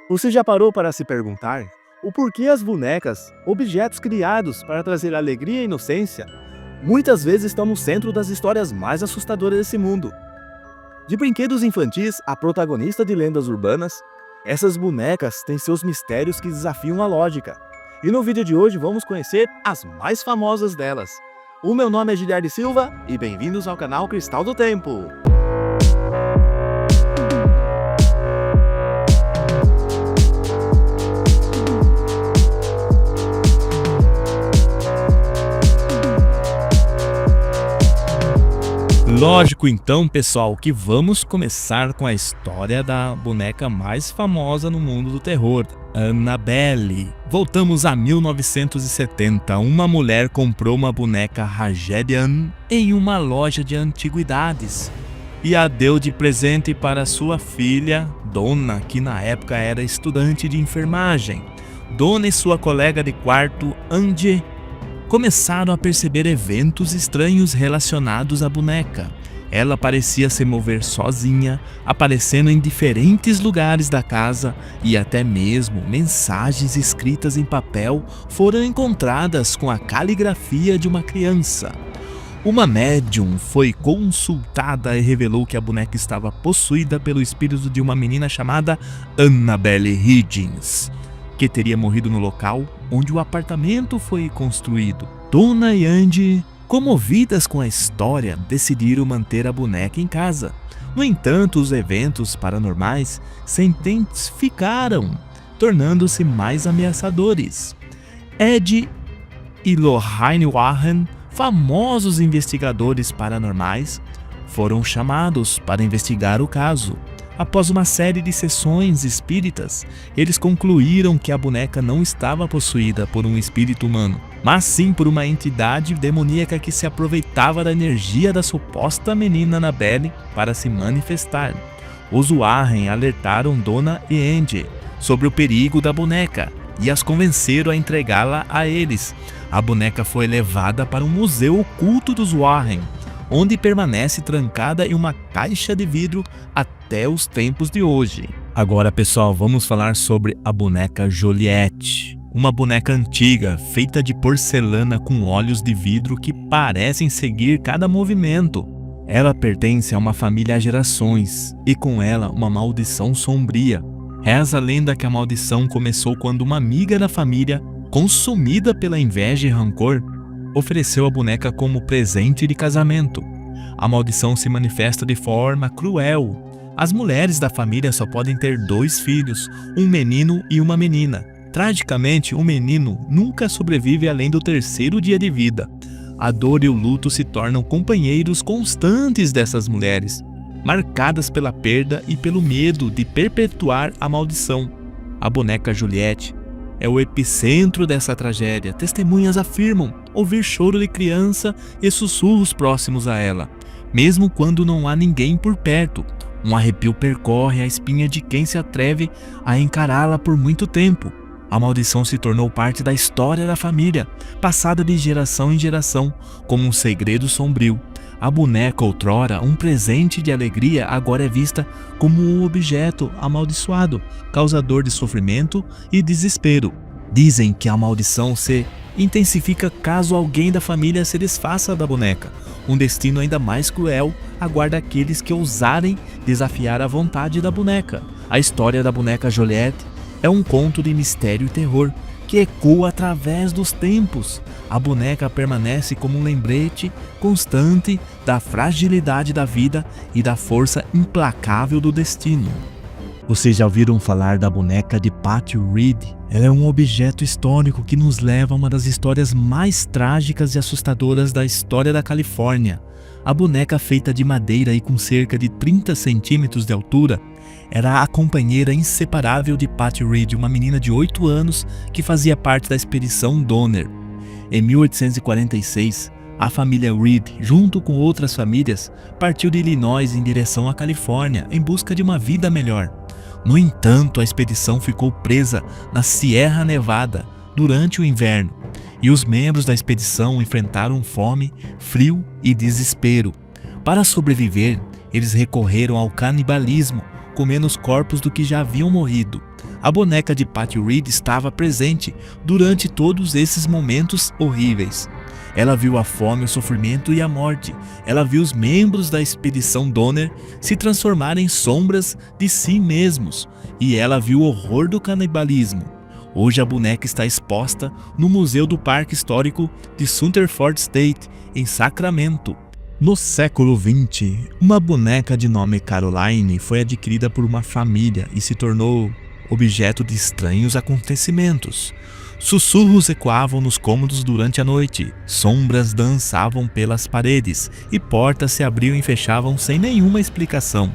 Você já parou para se perguntar o porquê as bonecas, objetos criados para trazer alegria e inocência, muitas vezes estão no centro das histórias mais assustadoras desse mundo? De brinquedos infantis a protagonista de lendas urbanas, essas bonecas têm seus mistérios que desafiam a lógica. E no vídeo de hoje vamos conhecer as mais famosas delas. O meu nome é Giliardi Silva e bem-vindos ao canal Cristal do Tempo. Lógico então, pessoal, que vamos começar com a história da boneca mais famosa no mundo do terror, Annabelle. Voltamos a 1970. Uma mulher comprou uma boneca Tragedian em uma loja de antiguidades e a deu de presente para sua filha, Donna, que na época era estudante de enfermagem. Donna e sua colega de quarto, Angie, começaram a perceber eventos estranhos relacionados à boneca. Ela parecia se mover sozinha, aparecendo em diferentes lugares da casa e até mesmo mensagens escritas em papel foram encontradas com a caligrafia de uma criança. Uma médium foi consultada e revelou que a boneca estava possuída pelo espírito de uma menina chamada Annabelle Higgins, que teria morrido no local onde o apartamento foi construído. Donna e Angie, comovidas com a história, decidiram manter a boneca em casa. No entanto, os eventos paranormais se intensificaram, tornando-se mais ameaçadores. Ed e Lorraine Warren, famosos investigadores paranormais, foram chamados para investigar o caso. Após uma série de sessões espíritas, eles concluíram que a boneca não estava possuída por um espírito humano, mas sim por uma entidade demoníaca que se aproveitava da energia da suposta menina Annabelle para se manifestar. Os Warren alertaram Donna e Angie sobre o perigo da boneca e as convenceram a entregá-la a eles. A boneca foi levada para um museu oculto dos Warren, onde permanece trancada em uma caixa de vidro até os tempos de hoje. Agora, pessoal, vamos falar sobre a boneca Joliet. Uma boneca antiga, feita de porcelana com olhos de vidro que parecem seguir cada movimento. Ela pertence a uma família há gerações e com ela uma maldição sombria. Reza a lenda que a maldição começou quando uma amiga da família, consumida pela inveja e rancor, ofereceu a boneca como presente de casamento. A maldição se manifesta de forma cruel. As mulheres da família só podem ter 2 filhos, um menino e uma menina. Tragicamente, o menino nunca sobrevive além do 3º dia de vida. A dor e o luto se tornam companheiros constantes dessas mulheres, marcadas pela perda e pelo medo de perpetuar a maldição. A boneca Juliette é o epicentro dessa tragédia. Testemunhas afirmam ouvir choro de criança e sussurros próximos a ela, mesmo quando não há ninguém por perto. Um arrepio percorre a espinha de quem se atreve a encará-la por muito tempo. A maldição se tornou parte da história da família, passada de geração em geração, como um segredo sombrio. A boneca, outrora um presente de alegria, agora é vista como um objeto amaldiçoado, causador de sofrimento e desespero. Dizem que a maldição se intensifica caso alguém da família se desfaça da boneca. Um destino ainda mais cruel aguarda aqueles que ousarem desafiar a vontade da boneca. A história da boneca Joliette é um conto de mistério e terror que ecoa através dos tempos. A boneca permanece como um lembrete constante da fragilidade da vida e da força implacável do destino. Vocês já ouviram falar da boneca de Patty Reed? Ela é um objeto histórico que nos leva a uma das histórias mais trágicas e assustadoras da história da Califórnia. A boneca, feita de madeira e com cerca de 30 centímetros de altura, era a companheira inseparável de Patty Reed, uma menina de 8 anos que fazia parte da expedição Donner. Em 1846, a família Reed, junto com outras famílias, partiu de Illinois em direção à Califórnia em busca de uma vida melhor. No entanto, a expedição ficou presa na Sierra Nevada durante o inverno e os membros da expedição enfrentaram fome, frio e desespero. Para sobreviver, eles recorreram ao canibalismo, comendo os corpos do que já haviam morrido. A boneca de Patty Reed estava presente durante todos esses momentos horríveis. Ela viu a fome, o sofrimento e a morte. Ela viu os membros da expedição Donner se transformarem em sombras de si mesmos. E ela viu o horror do canibalismo. Hoje a boneca está exposta no Museu do Parque Histórico de Rutherford State, em Sacramento. No século XX, uma boneca de nome Caroline foi adquirida por uma família e se tornou objeto de estranhos acontecimentos. Sussurros ecoavam nos cômodos durante a noite, sombras dançavam pelas paredes e portas se abriam e fechavam sem nenhuma explicação.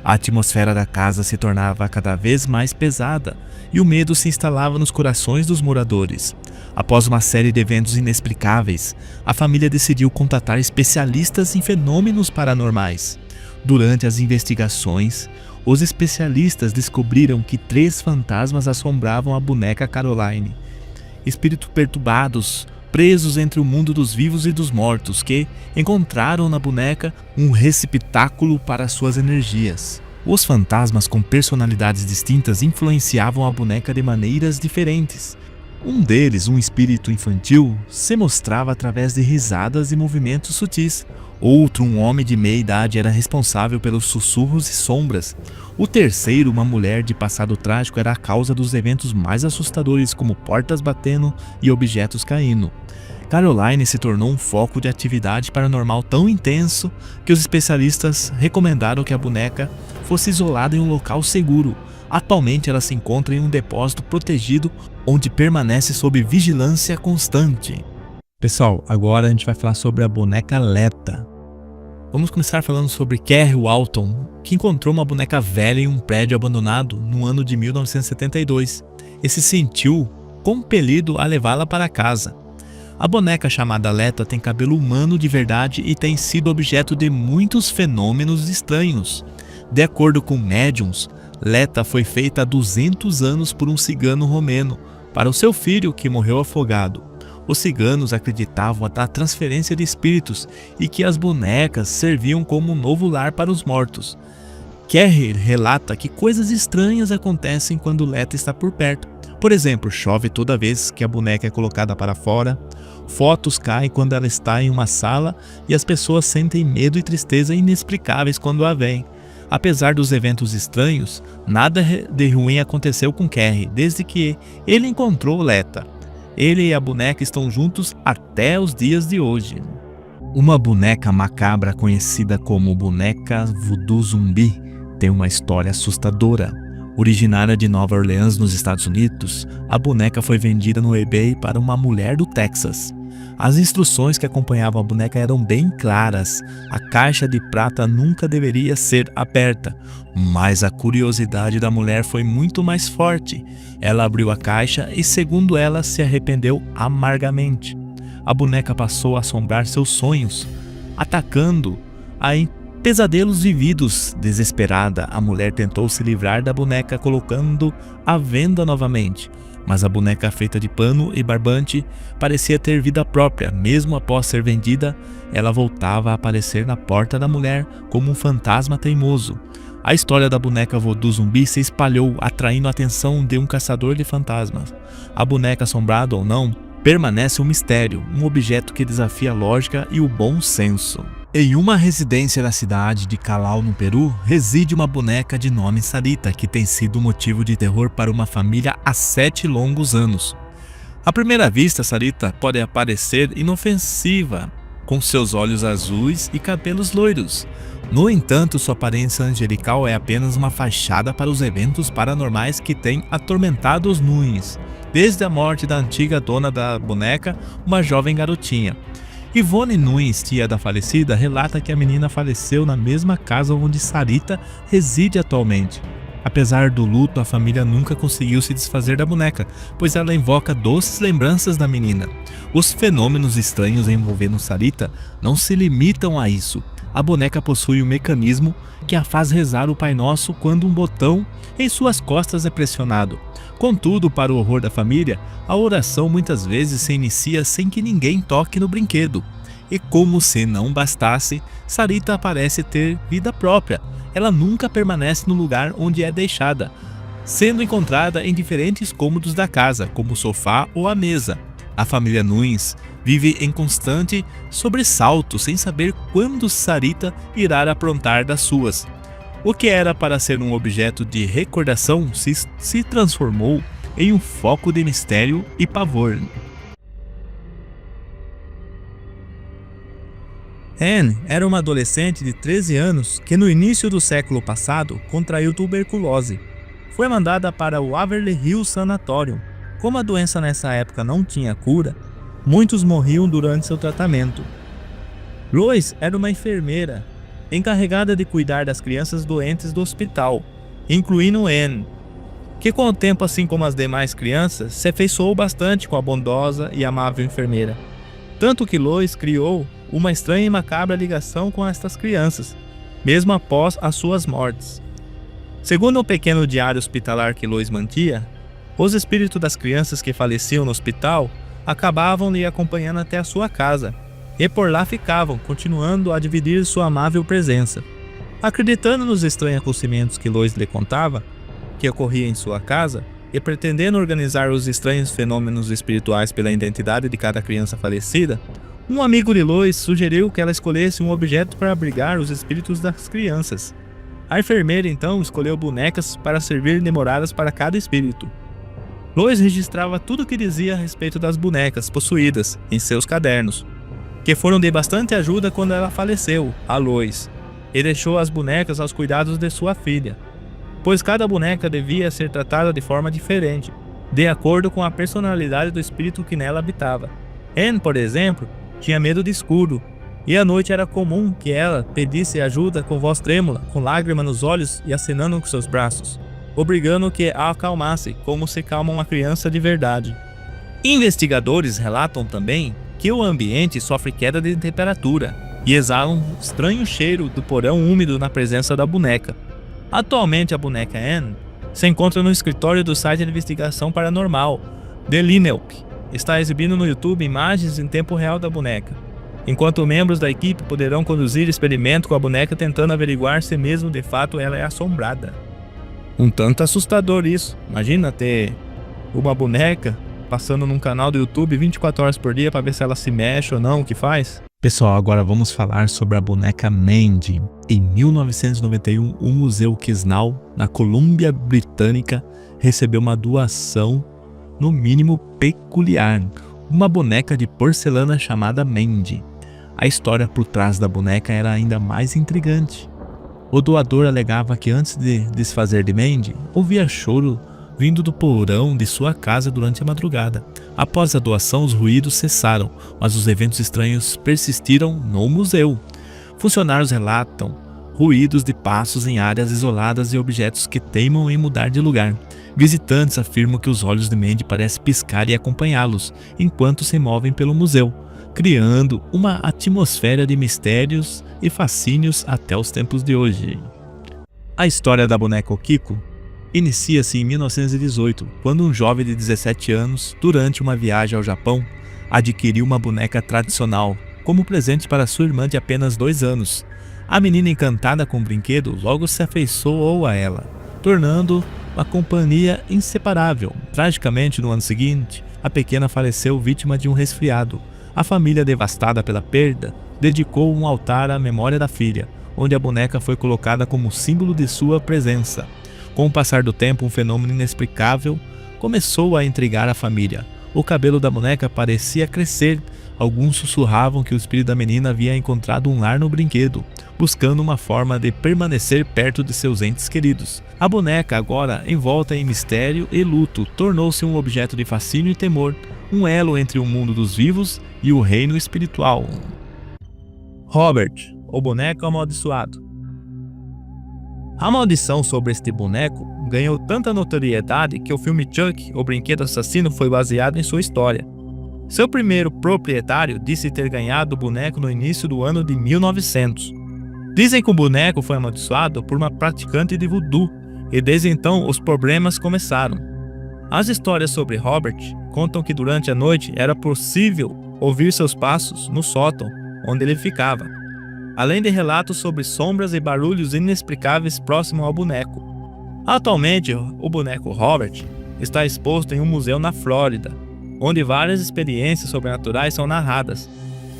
A atmosfera da casa se tornava cada vez mais pesada e o medo se instalava nos corações dos moradores. Após uma série de eventos inexplicáveis, a família decidiu contatar especialistas em fenômenos paranormais. Durante as investigações, os especialistas descobriram que 3 fantasmas assombravam a boneca Caroline. Espíritos perturbados, presos entre o mundo dos vivos e dos mortos, que encontraram na boneca um receptáculo para suas energias. Os fantasmas com personalidades distintas influenciavam a boneca de maneiras diferentes. Um deles, um espírito infantil, se mostrava através de risadas e movimentos sutis. Outro, um homem de meia idade, era responsável pelos sussurros e sombras. O terceiro, uma mulher de passado trágico, era a causa dos eventos mais assustadores, como portas batendo e objetos caindo. Caroline se tornou um foco de atividade paranormal tão intenso que os especialistas recomendaram que a boneca fosse isolada em um local seguro. Atualmente ela se encontra em um depósito protegido onde permanece sob vigilância constante. Pessoal, agora a gente vai falar sobre a boneca Letta. Vamos começar falando sobre Kerry Walton, que encontrou uma boneca velha em um prédio abandonado no ano de 1972 e se sentiu compelido a levá-la para casa. A boneca chamada Letta tem cabelo humano de verdade e tem sido objeto de muitos fenômenos estranhos. De acordo com médiums, Letta foi feita há 200 anos por um cigano romeno para o seu filho que morreu afogado. Os ciganos acreditavam na transferência de espíritos e que as bonecas serviam como um novo lar para os mortos. Kerry relata que coisas estranhas acontecem quando Letta está por perto. Por exemplo, chove toda vez que a boneca é colocada para fora, fotos caem quando ela está em uma sala e as pessoas sentem medo e tristeza inexplicáveis quando a veem. Apesar dos eventos estranhos, nada de ruim aconteceu com Kerry desde que ele encontrou Letta. Ele e a boneca estão juntos até os dias de hoje. Uma boneca macabra conhecida como boneca voodoo zumbi tem uma história assustadora. Originária de Nova Orleans, nos Estados Unidos, a boneca foi vendida no eBay para uma mulher do Texas. As instruções que acompanhavam a boneca eram bem claras. A caixa de prata nunca deveria ser aberta, mas a curiosidade da mulher foi muito mais forte. Ela abriu a caixa e, segundo ela, se arrependeu amargamente. A boneca passou a assombrar seus sonhos, atacando-a em pesadelos vividos. Desesperada, a mulher tentou se livrar da boneca colocando à venda novamente. Mas a boneca feita de pano e barbante parecia ter vida própria. Mesmo após ser vendida, ela voltava a aparecer na porta da mulher como um fantasma teimoso. A história da boneca voodoo zumbi se espalhou, atraindo a atenção de um caçador de fantasmas. A boneca, assombrada ou não, permanece um mistério, um objeto que desafia a lógica e o bom senso. Em uma residência da cidade de Callao, no Peru, reside uma boneca de nome Sarita, que tem sido motivo de terror para uma família há 7 longos anos. À primeira vista, Sarita pode parecer inofensiva, com seus olhos azuis e cabelos loiros. No entanto, sua aparência angelical é apenas uma fachada para os eventos paranormais que têm atormentado os Nunes, desde a morte da antiga dona da boneca, uma jovem garotinha. Yvonne Nunes, tia da falecida, relata que a menina faleceu na mesma casa onde Sarita reside atualmente. Apesar do luto, a família nunca conseguiu se desfazer da boneca, pois ela invoca doces lembranças da menina. Os fenômenos estranhos envolvendo Sarita não se limitam a isso. A boneca possui um mecanismo que a faz rezar o Pai Nosso quando um botão em suas costas é pressionado. Contudo, para o horror da família, a oração muitas vezes se inicia sem que ninguém toque no brinquedo. E como se não bastasse, Sarita parece ter vida própria. Ela nunca permanece no lugar onde é deixada. sendo encontrada em diferentes cômodos da casa, como o sofá ou a mesa. A família Nunes vive em constante sobressalto, sem saber quando Sarita irá aprontar das suas. O que era para ser um objeto de recordação se transformou em um foco de mistério e pavor. Anne era uma adolescente de 13 anos que no início do século passado contraiu tuberculose. Foi mandada para o Waverly Hills Sanatorium. Como a doença nessa época não tinha cura, muitos morriam durante seu tratamento. Lois era uma enfermeira encarregada de cuidar das crianças doentes do hospital, incluindo Anne, que com o tempo, assim como as demais crianças, se afeiçoou bastante com a bondosa e amável enfermeira. Tanto que Lois criou uma estranha e macabra ligação com estas crianças, mesmo após as suas mortes. Segundo um pequeno diário hospitalar que Lois mantinha, os espíritos das crianças que faleciam no hospital acabavam lhe acompanhando até a sua casa, e por lá ficavam, continuando a dividir sua amável presença. Acreditando nos estranhos acontecimentos que Lois lhe contava, que ocorria em sua casa, e pretendendo organizar os estranhos fenômenos espirituais pela identidade de cada criança falecida, um amigo de Lois sugeriu que ela escolhesse um objeto para abrigar os espíritos das crianças. A enfermeira então escolheu bonecas para servir de moradas para cada espírito. Lois registrava tudo o que dizia a respeito das bonecas possuídas em seus cadernos, que foram de bastante ajuda quando ela faleceu, a Lois, e deixou as bonecas aos cuidados de sua filha, pois cada boneca devia ser tratada de forma diferente, de acordo com a personalidade do espírito que nela habitava. Anne, por exemplo, tinha medo de escuro, e à noite era comum que ela pedisse ajuda com voz trêmula, com lágrimas nos olhos e acenando com seus braços, obrigando que a acalmasse, como se calma uma criança de verdade. Investigadores relatam também que o ambiente sofre queda de temperatura e exala um estranho cheiro do porão úmido na presença da boneca. Atualmente a boneca Anne se encontra no escritório do site de investigação paranormal The Lineup. Está exibindo no YouTube imagens em tempo real da boneca, enquanto membros da equipe poderão conduzir experimento com a boneca tentando averiguar se mesmo de fato ela é assombrada. Um tanto assustador isso. Imagina ter uma boneca passando num canal do YouTube 24 horas por dia para ver se ela se mexe ou não, o que faz. Pessoal, agora vamos falar sobre a boneca Mandy. Em 1991, o Museu Kisnall, na Colômbia Britânica, recebeu uma doação, no mínimo peculiar, uma boneca de porcelana chamada Mandy. A história por trás da boneca era ainda mais intrigante. O doador alegava que antes de desfazer de Mandy, ouvia choro vindo do porão de sua casa durante a madrugada. Após a doação, os ruídos cessaram, mas os eventos estranhos persistiram no museu. Funcionários relatam ruídos de passos em áreas isoladas e objetos que teimam em mudar de lugar. Visitantes afirmam que os olhos de Mandy parecem piscar e acompanhá-los enquanto se movem pelo museu, criando uma atmosfera de mistérios e fascínios até os tempos de hoje. A história da boneca Okiko inicia-se em 1918, quando um jovem de 17 anos, durante uma viagem ao Japão, adquiriu uma boneca tradicional como presente para sua irmã de apenas 2 anos. A menina, encantada com o brinquedo, logo se afeiçoou a ela, tornando uma companhia inseparável. Tragicamente, no ano seguinte, a pequena faleceu vítima de um resfriado. A família, devastada pela perda, dedicou um altar à memória da filha, onde a boneca foi colocada como símbolo de sua presença. Com o passar do tempo, um fenômeno inexplicável começou a intrigar a família. O cabelo da boneca parecia crescer. Alguns sussurravam que o espírito da menina havia encontrado um lar no brinquedo, buscando uma forma de permanecer perto de seus entes queridos. A boneca, agora envolta em mistério e luto, tornou-se um objeto de fascínio e temor, um elo entre o mundo dos vivos e o reino espiritual. Robert, o boneco amaldiçoado. A maldição sobre este boneco ganhou tanta notoriedade que o filme Chuck, o brinquedo assassino, foi baseado em sua história. Seu primeiro proprietário disse ter ganhado o boneco no início do ano de 1900. Dizem que o boneco foi amaldiçoado por uma praticante de voodoo, e desde então os problemas começaram. As histórias sobre Robert contam que durante a noite era possível ouvir seus passos no sótão onde ele ficava, além de relatos sobre sombras e barulhos inexplicáveis próximo ao boneco. Atualmente, o boneco Robert está exposto em um museu na Flórida, onde várias experiências sobrenaturais são narradas.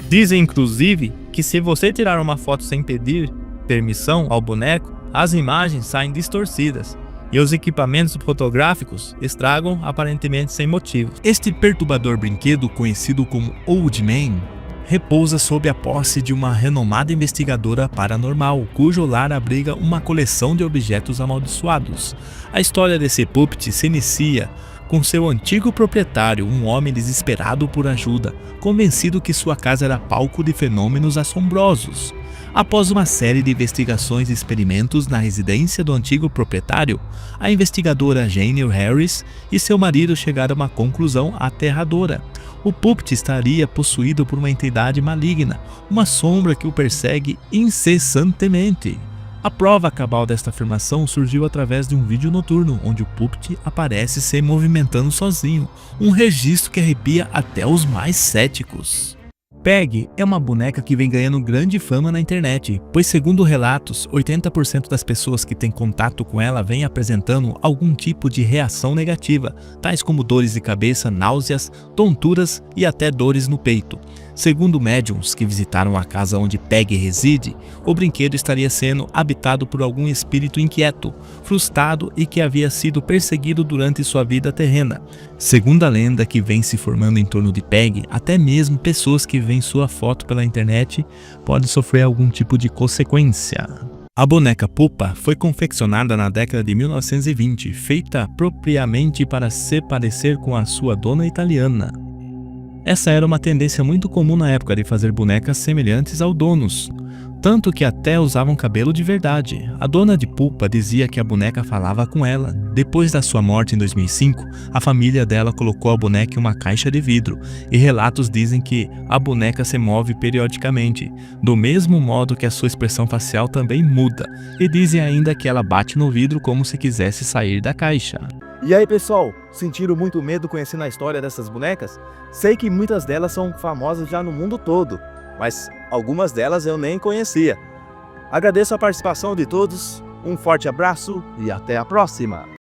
Dizem inclusive que se você tirar uma foto sem pedir permissão ao boneco, as imagens saem distorcidas e os equipamentos fotográficos estragam aparentemente sem motivo. Este perturbador brinquedo, conhecido como Old Man, repousa sob a posse de uma renomada investigadora paranormal, cujo lar abriga uma coleção de objetos amaldiçoados. A história desse puppet se inicia com seu antigo proprietário, um homem desesperado por ajuda, convencido que sua casa era palco de fenômenos assombrosos. Após uma série de investigações e experimentos na residência do antigo proprietário, a investigadora Jane Harris e seu marido chegaram a uma conclusão aterradora. O puppet estaria possuído por uma entidade maligna, uma sombra que o persegue incessantemente. A prova cabal desta afirmação surgiu através de um vídeo noturno, onde o puppet aparece se movimentando sozinho, um registro que arrepia até os mais céticos. Peg é uma boneca que vem ganhando grande fama na internet, pois segundo relatos, 80% das pessoas que têm contato com ela vêm apresentando algum tipo de reação negativa, tais como dores de cabeça, náuseas, tonturas e até dores no peito. Segundo médiums que visitaram a casa onde Peg reside, o brinquedo estaria sendo habitado por algum espírito inquieto, frustrado e que havia sido perseguido durante sua vida terrena. Segundo a lenda que vem se formando em torno de Peg, até mesmo pessoas que veem sua foto pela internet podem sofrer algum tipo de consequência. A boneca Pupa foi confeccionada na década de 1920, feita propriamente para se parecer com a sua dona italiana. Essa era uma tendência muito comum na época de fazer bonecas semelhantes ao donos, tanto que até usavam cabelo de verdade. A dona de Pupa dizia que a boneca falava com ela. Depois da sua morte em 2005, a família dela colocou a boneca em uma caixa de vidro, e relatos dizem que a boneca se move periodicamente, do mesmo modo que a sua expressão facial também muda, e dizem ainda que ela bate no vidro como se quisesse sair da caixa. E aí, pessoal, sentiram muito medo conhecendo a história dessas bonecas? Sei que muitas delas são famosas já no mundo todo, mas algumas delas eu nem conhecia. Agradeço a participação de todos, um forte abraço e até a próxima!